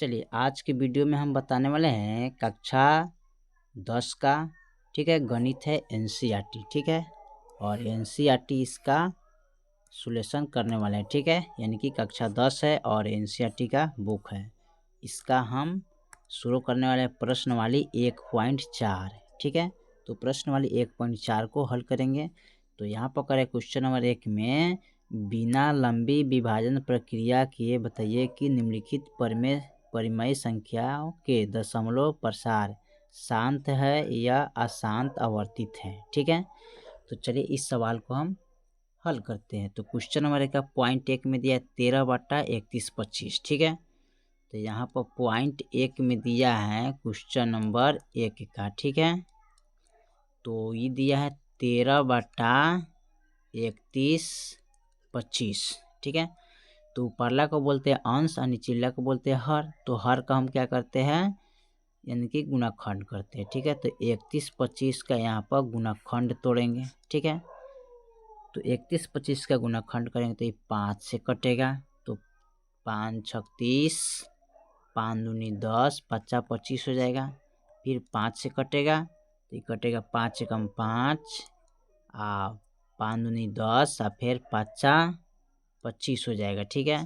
चलिए आज के वीडियो में हम बताने वाले हैं कक्षा 10 का, ठीक है, गणित है एनसीईआरटी, ठीक है, और एनसीईआरटी इसका सॉल्यूशन करने वाले हैं, ठीक है, यानी कि कक्षा 10 है और एनसीईआरटी का बुक है। इसका हम शुरू करने वाले प्रश्न वाली 1.4, ठीक है। तो प्रश्न वाली 1.4 को हल करेंगे। तो यहाँ पर करें क्वेश्चन नंबर 1 में बिना लंबी विभाजन प्रक्रिया किए बताइए कि निम्नलिखित परिमेय संख्याओं के दशमलव प्रसार शांत है या अशांत आवर्तित है, ठीक है। तो चलिए इस सवाल को हम हल करते हैं। तो क्वेश्चन नंबर 1 का पॉइंट 1 में दिया है 13/3125, ठीक है। तो यहाँ पर पॉइंट 1 में दिया है क्वेश्चन नंबर 1 का, ठीक है। तो ये दिया है 13/3125, ठीक है। तो ऊपरला को बोलते हैं अंश और निचला को बोलते हैं हर। तो हर का हम क्या करते हैं, यानी कि गुणाखंड करते हैं, ठीक है। तो 3125 का यहाँ पर गुणाखंड तोड़ेंगे, ठीक है। तो 3125 का गुणाखंड करेंगे तो ये 5 से कटेगा। तो 5 छक 30, 5 दूनी 10, 5 25 हो जाएगा। फिर 5 से कटेगा तो ये कटेगा 5 एकम 5, 5 दूनी 10 और फिर 5 25 हो जाएगा, ठीक है।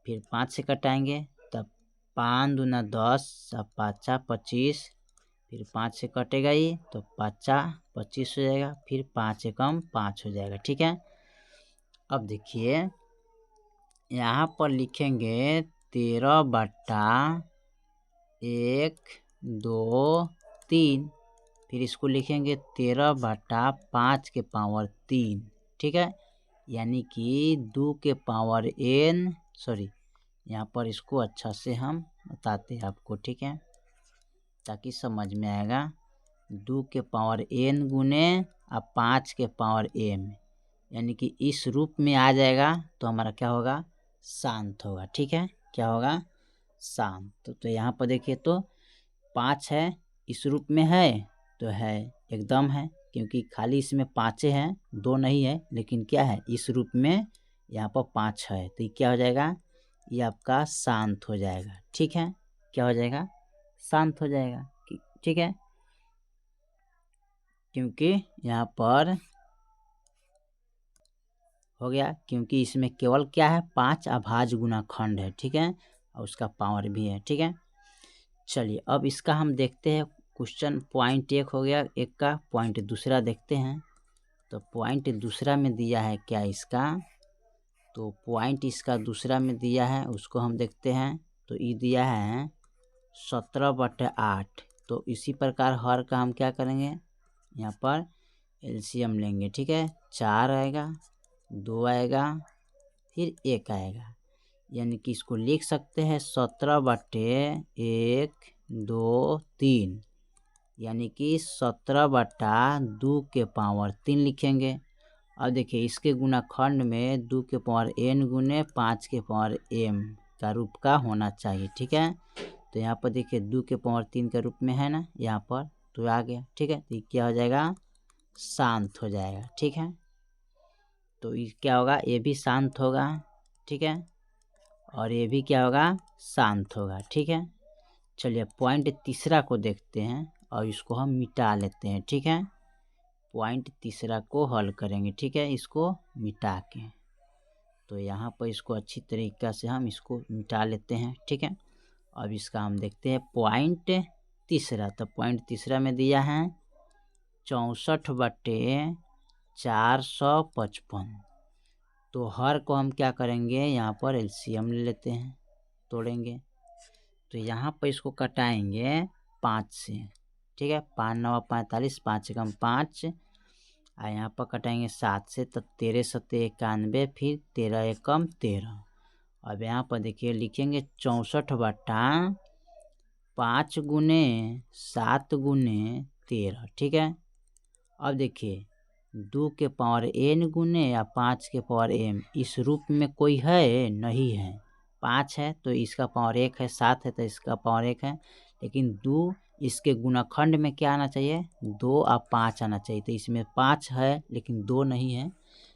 फिर 5 से कटाएंगे तब 5 दूना 10 और 5 25, फिर 5 से कटेगा ये तो 5 25 हो जाएगा। फिर 5 एकम 5 हो जाएगा, ठीक है। अब देखिए यहाँ पर लिखेंगे 13/1/2/3, फिर इसको लिखेंगे 13/5 के पावर 3, ठीक है। यानी कि 2 के पावर n, सॉरी यहाँ पर इसको अच्छा से हम बताते हैं आपको, ठीक है, ताकि समझ में आएगा। 2 के पावर n गुने और 5 के पावर m, यानी कि इस रूप में आ जाएगा तो हमारा क्या होगा, शांत होगा, ठीक है। क्या होगा, शांत। तो यहाँ पर देखिए तो 5 है, इस रूप में है तो है, एकदम है, क्योंकि खाली इसमें 5 हैं, 2 नहीं है, लेकिन क्या है इस रूप में यहाँ पर 5 है। तो ये क्या हो जाएगा, ये आपका शांत हो जाएगा, ठीक है। क्या हो जाएगा, शांत हो जाएगा, ठीक है, क्योंकि यहाँ पर हो गया, क्योंकि इसमें केवल क्या है 5 अभाज्य गुणाखंड है, ठीक है, और उसका पावर भी है, ठीक है। चलिए अब इसका हम देखते हैं क्वेश्चन। पॉइंट 1 हो गया, एक का पॉइंट दूसरा देखते हैं। तो पॉइंट दूसरा में दिया है क्या इसका, तो पॉइंट इसका दूसरा में दिया है, उसको हम देखते हैं। तो ये दिया है 17/8। तो इसी प्रकार हर का हम क्या करेंगे, यहाँ पर एलसीएम लेंगे, ठीक है। 4 आएगा, 2 आएगा, फिर 1 आएगा, यानी कि इसको लिख सकते हैं 17/1/2/3, यानी कि 17/2 के पावर 3 लिखेंगे। अब देखिए इसके गुणाखंड में 2 के पावर n गुने 5 के पावर m का रूप का होना चाहिए, ठीक है। तो यहाँ पर देखिए 2 के पावर 3 के रूप में है ना यहाँ पर, तो आ गया, ठीक है। तो ये क्या हो जाएगा, शांत हो जाएगा, ठीक है। तो ये क्या होगा, ये भी शांत होगा, ठीक है, और ये भी क्या होगा, शांत होगा, ठीक है। चलिए पॉइंट तीसरा को देखते हैं और इसको हम मिटा लेते हैं, ठीक है। पॉइंट तीसरा को हल करेंगे, ठीक है, इसको मिटा के। तो यहाँ पर इसको अच्छी तरीक़ा से हम इसको मिटा लेते हैं, ठीक है। अब इसका हम देखते हैं पॉइंट तीसरा। तो पॉइंट तीसरा में दिया है 64/455। तो हर को हम क्या करेंगे, यहाँ पर एलसीएम ले लेते हैं, तोड़ेंगे। तो यहाँ पर इसको कटाएंगे 5 से, ठीक है। 5 9 45, 5 एकम 5, और यहाँ पर कटाएंगे 7 से, तो 13 7 91, फिर 13 एकम 13। अब यहाँ पर देखिए लिखेंगे 64/5 गुने 7 गुने 13, ठीक है। अब देखिए 2 के पावर n गुने या 5 के पावर m, इस रूप में कोई है नहीं है। 5 है तो इसका पावर 1 है, 7 है तो इसका पावर 1 है, लेकिन 2 इसके गुणाखंड में क्या आना चाहिए, 2 और 5 आना चाहिए। तो इसमें 5 है लेकिन 2 नहीं है,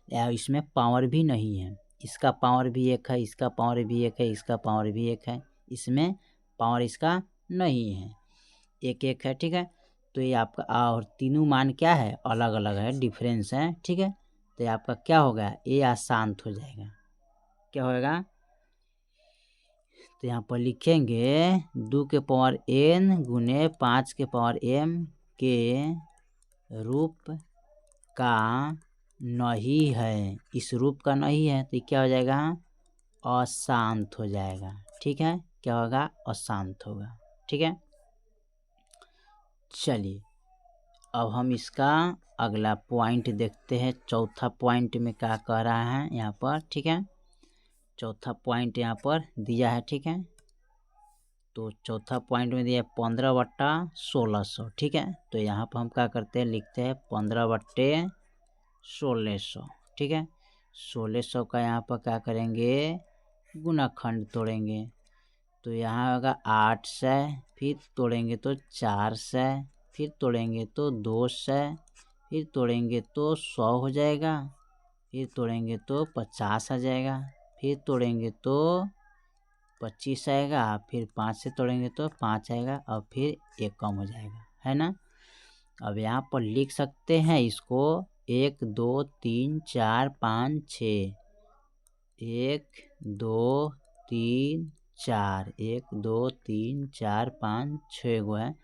या इसमें पावर भी नहीं है। इसका पावर भी 1 है, इसका पावर भी 1 है, इसका पावर भी 1 है, इसमें पावर इसका नहीं है, एक एक है, ठीक है। तो ये आपका और तीनों मान क्या है, अलग अलग है, डिफरेंस है, ठीक है। तो ये आपका क्या होगा, ये अशांत हो जाएगा, क्या होगा। तो यहाँ पर लिखेंगे 2 के पावर n गुने 5 के पावर m के रूप का नहीं है, इस रूप का नहीं है, तो क्या हो जाएगा, अशांत हो जाएगा, ठीक है। क्या होगा, अशांत होगा, ठीक है। चलिए अब हम इसका अगला पॉइंट देखते हैं, चौथा पॉइंट में क्या कह रहा है यहाँ पर, ठीक है। चौथा पॉइंट यहाँ पर दिया है, ठीक है। तो चौथा पॉइंट में दिया है 15/1600, ठीक है। तो यहाँ पर हम क्या करते हैं, लिखते हैं 15/1600, ठीक है। 1600 का यहाँ पर क्या करेंगे, गुणाखंड तोड़ेंगे। तो यहाँ होगा 800, फिर तोड़ेंगे तो 400, फिर तोड़ेंगे तो 200, फिर तोड़ेंगे तो 100 हो जाएगा, फिर तोड़ेंगे तो 50 आ जाएगा, फिर तोड़ेंगे तो 25 आएगा, फिर 5 से तोड़ेंगे तो 5 आएगा, और फिर 1 कम हो जाएगा, है ना। अब यहाँ पर लिख सकते हैं इसको 1 2 3 4 5 6, 1 2 3 4, 1 2 3 4 5 6 गो है,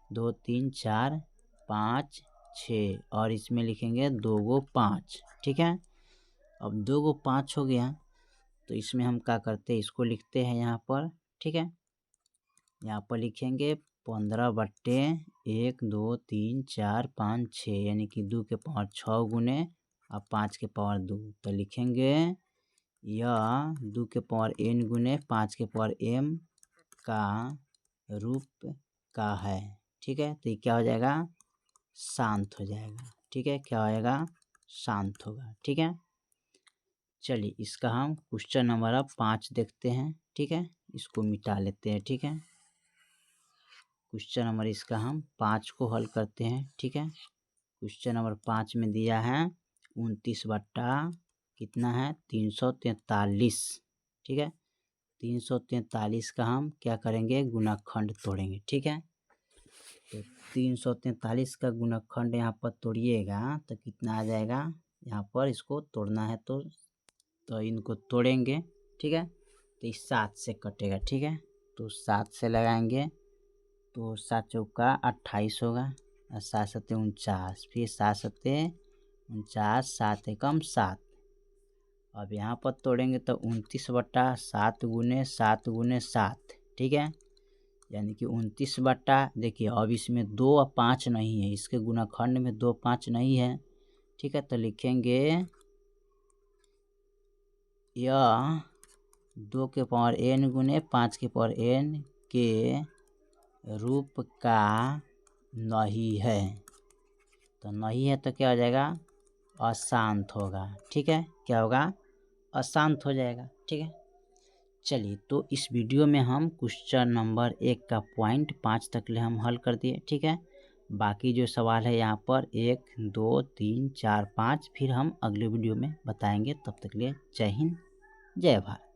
2 3 4 5 6, और इसमें लिखेंगे 2 गो 5, ठीक है। अब 2 गो 5 हो गया, तो इसमें हम क्या करते हैं, इसको लिखते हैं यहाँ पर, ठीक है। यहाँ पर लिखेंगे 15/1 2 3 4 5 6, यानी कि 2 के पावर 6 गुने और 5 के पावर 2, तो लिखेंगे यह 2 के पावर n गुने 5 के पावर m का रूप का है, ठीक है। तो ये क्या हो जाएगा, शांत हो जाएगा, ठीक है। क्या होएगा, शांत होगा, ठीक है। चलिए इसका हम क्वेश्चन नंबर अब 5 देखते हैं, ठीक है। इसको मिटा लेते हैं, ठीक है। क्वेश्चन नंबर इसका हम 5 को हल करते हैं, ठीक है। क्वेश्चन नंबर 5 में दिया है 29 बट्टा कितना है 343, ठीक है। 343 का हम क्या करेंगे, गुणाखंड तोड़ेंगे, ठीक है। तो 343 का गुणनखंड यहाँ पर तोड़िएगा तो कितना आ जाएगा, यहाँ पर इसको तोड़ना है तो इनको तोड़ेंगे, ठीक है। तो इस 7 से कटेगा, ठीक है। तो 7 से लगाएंगे तो 7 चौका 28 होगा, और 7 सत्ते 49, फिर 7 सत्ते 49, 7 एकम 7। अब यहाँ पर तोड़ेंगे तो 29 बट्टा 7 गुने 7 गुने 7, ठीक है। यानी कि 29 बट्टा, देखिए अब इसमें 2 और 5 नहीं है, इसके गुणनखंड में 2 5 नहीं है, ठीक है। तो लिखेंगे यह 2 के पावर n गुने 5 के पावर n के रूप का नहीं है। तो नहीं है तो क्या हो जाएगा, अशांत होगा, ठीक है। क्या होगा, अशांत हो जाएगा, ठीक है। चलिए तो इस वीडियो में हम क्वेश्चन नंबर 1 का पॉइंट 5 तक ले हम हल कर दिए, ठीक है। बाकी जो सवाल है यहाँ पर 1 2 3 4 5 फिर हम अगले वीडियो में बताएंगे। तब तक लिए जय हिंद, जय भारत।